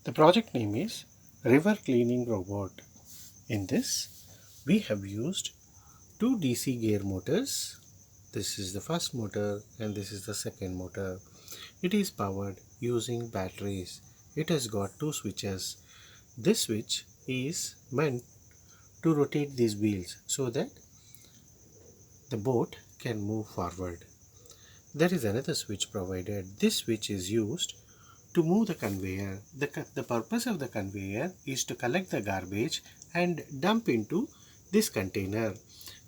The project name is River Cleaning Robot. In this, we have used two DC gear motors. This is the first motor and this is the second motor. It is powered using batteries. It has got two switches. This switch is meant to rotate these wheels so that the boat can move forward. There is another switch provided. This switch is used to move the conveyor. The purpose of the conveyor is to collect the garbage and dump into this container.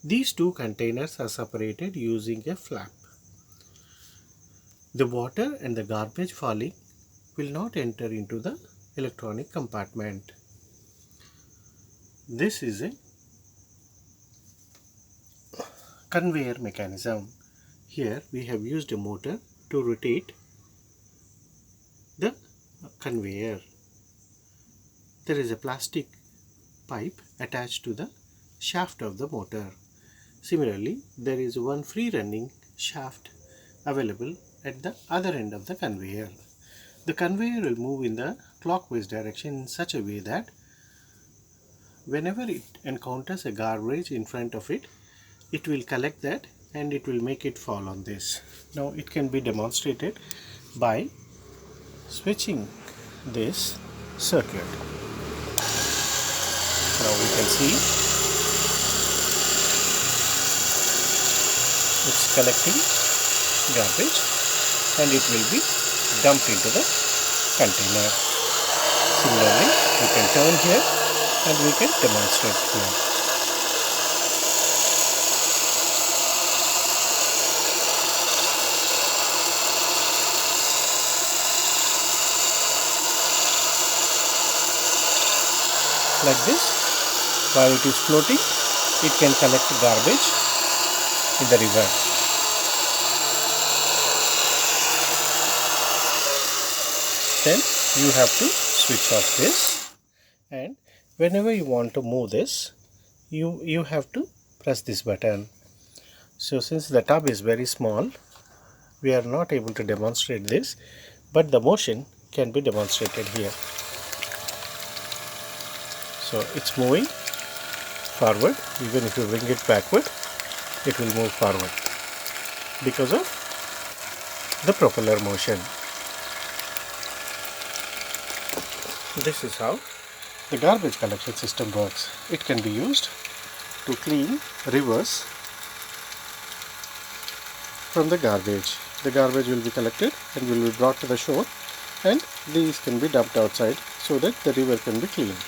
These two containers are separated using a flap. The water and the garbage falling will not enter into the electronic compartment. This is a conveyor mechanism. Here we have used a motor to rotate the conveyor. There is a plastic pipe attached to the shaft of the motor. Similarly, there is one free running shaft available at the other end of the conveyor. The conveyor will move in the clockwise direction in such a way that whenever it encounters a garbage in front of it, it will collect that and it will make it fall on this. Now it can be demonstrated by switching this circuit. Now we can see it's collecting garbage and it will be dumped into the container. Similarly, we can turn here and we can demonstrate here. Like this, while it is floating, it can collect garbage in the river. Then you have to switch off this, and whenever you want to move this, you have to press this button. So since the tub is very small, we are not able to demonstrate this, but the motion can be demonstrated here. So it's moving forward. Even if you bring it backward, it will move forward because of the propeller motion. This is how the garbage collection system works. It can be used to clean rivers from the garbage. The garbage will be collected and will be brought to the shore, and these can be dumped outside so that the river can be cleaned.